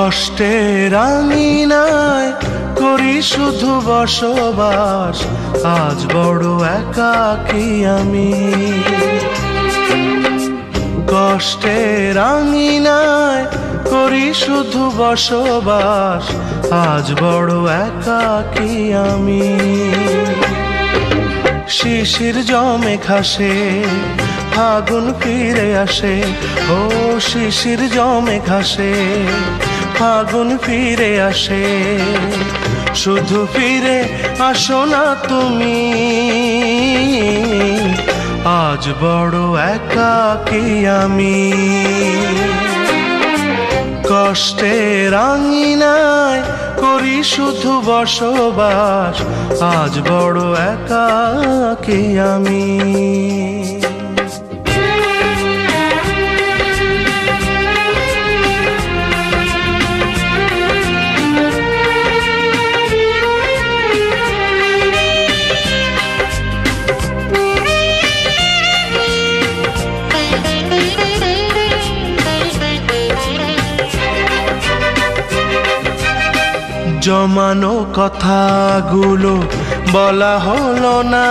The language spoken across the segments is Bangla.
কষ্টের আঙিনায় করি শুধু বসবাস, আজ বড় একাকী আমি। কষ্টের আঙিনায় করি শুধু বসবাস, আজ বড় একাকী আমি। শিশির জমে ঘাসে ফাগুন ফিরে আসে, ও শিশির জমে ঘাসে ফাগুন ফিরে আসে। শুধু ফিরে আসো না তুমি, আজ বড় একাকী আমি। কষ্টের আঙিনায় করি শুধু বসবাস, আজ বড় একাকী আমি। জমানো কথাগুলো বলা হলো না,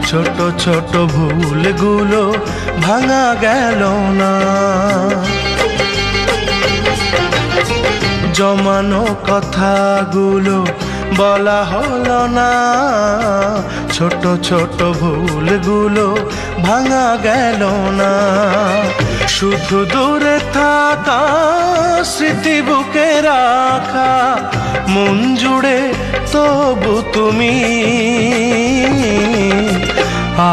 ছোট ছোট ভুলগুলো ভাঙা গেল না। জমানো কথাগুলো বলা হলো না, ছোট ছোট ভুলগুলো ভাঙা গেল না। শুধু দূরে থাকা স্মৃতি বুকে রাখা, মন জুড়ে তবু তুমি,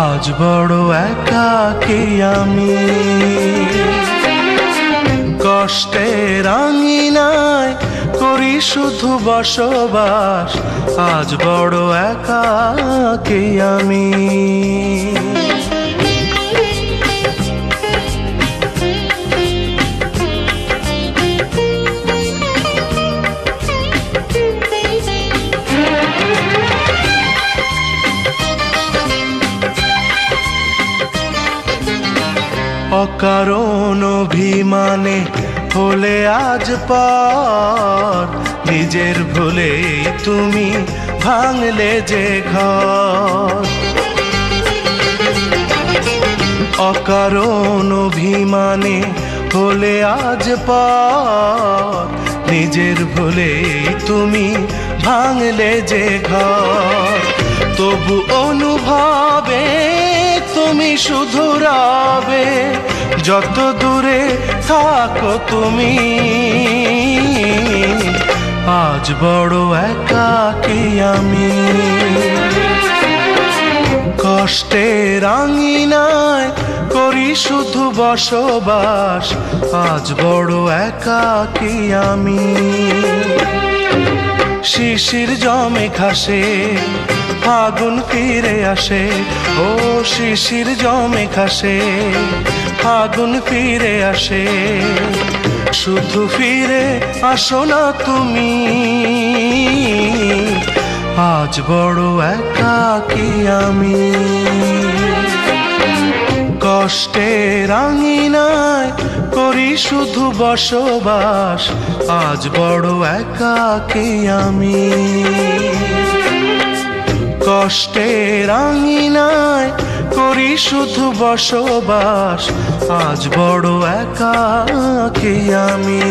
আজ বড় একাকী আমি। কষ্টের আঙিনায় করি শুধু বসবাস, আজ বড় একাকী আমি। অকারণ অভিমানে হলে আজ পর, নিজের ভুলে তুমি ভাঙলে যে ঘর। অকারণ অভিমানে হলে আজ পর, নিজের ভুলে তুমি ভাঙলে যে ঘর। তবু অনুভবে তুমি শুধু রবে, যত দূরে থাকো তুমি, আজ বড় একাকী আমি। কষ্টের আঙিনায় করি শুধু বসবাস, আজ বড় একাকী আমি। শিশির জমে ঘাসে ফাগুন ফিরে আসে, ও শিশির জমে ঘাসে ফাগুন ফিরে আসে। শুধু ফিরে আসো না তুমি, আজ বড় একাকী আমি। কষ্টের আঙিনায় করি শুধু বসবাস, আজ বড় একাকী আমি। কষ্টের আঙিনায় করি শুধু বসবাস, আজ বড় একাকী আমি।